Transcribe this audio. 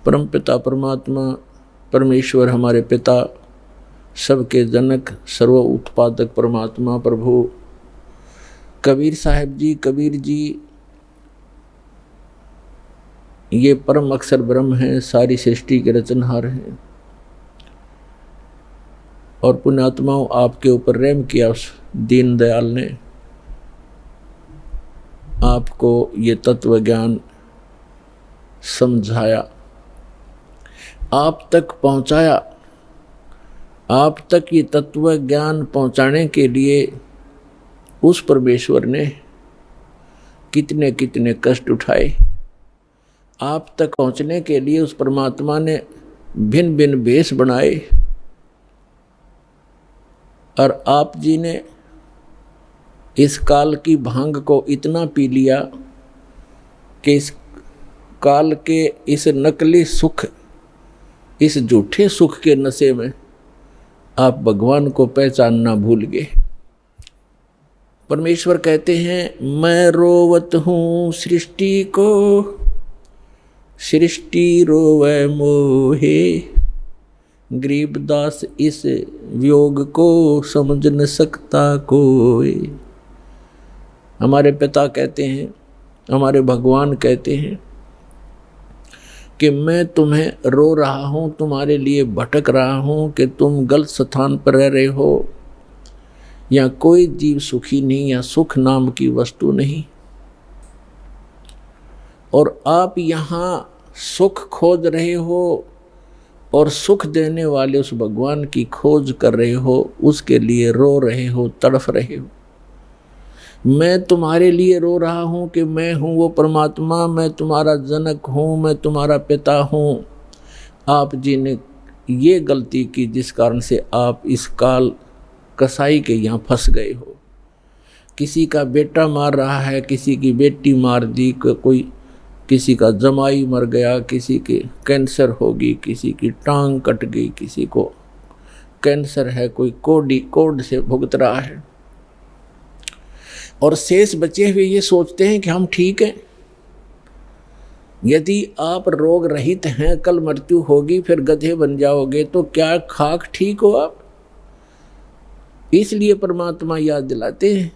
परम पिता परमात्मा परमेश्वर हमारे पिता, सबके जनक, सर्व उत्पादक परमात्मा प्रभु कबीर साहब जी, कबीर जी ये परम अक्षर ब्रह्म हैं, सारी सृष्टि के रचनहार हैं। और पुण्यात्माओं, आपके ऊपर रहम किया उस दीन दयाल ने, आपको ये तत्व ज्ञान समझाया, आप तक पहुंचाया। आप तक ये तत्व ज्ञान पहुंचाने के लिए उस परमेश्वर ने कितने कितने कष्ट उठाए। आप तक पहुंचने के लिए उस परमात्मा ने भिन्न भिन्न वेश बनाए। और आप जी ने इस काल की भांग को इतना पी लिया कि इस काल के इस नकली सुख, इस झूठे सुख के नशे में आप भगवान को पहचानना भूल गए। परमेश्वर कहते हैं, मैं रोवत हूँ सृष्टि को, सृष्टि रोवे मोहे, गरीबदास इस वियोग को समझ न सकता कोई। हमारे पिता कहते हैं, हमारे भगवान कहते हैं कि मैं तुम्हें रो रहा हूँ, तुम्हारे लिए भटक रहा हूँ कि तुम गलत स्थान पर रह रहे हो। या कोई जीव सुखी नहीं, या सुख नाम की वस्तु नहीं। और आप यहाँ सुख खोज रहे हो और सुख देने वाले उस भगवान की खोज कर रहे हो, उसके लिए रो रहे हो, तड़फ रहे हो। मैं तुम्हारे लिए रो रहा हूँ कि मैं हूँ वो परमात्मा, मैं तुम्हारा जनक हूँ, मैं तुम्हारा पिता हूँ। आप जी ने ये गलती की जिस कारण से आप इस काल कसाई के यहाँ फंस गए हो। किसी का बेटा मार रहा है, किसी की बेटी मार दी, कोई किसी का जमाई मर गया, किसी के कैंसर होगी, किसी की टांग कट गई, किसी को कैंसर है, कोई कोड से भुगत रहा है। और शेष बचे हुए ये सोचते हैं कि हम ठीक हैं। यदि आप रोग रहित हैं, कल मृत्यु होगी, फिर गधे बन जाओगे, तो क्या खाक ठीक हो आप? इसलिए परमात्मा याद दिलाते हैं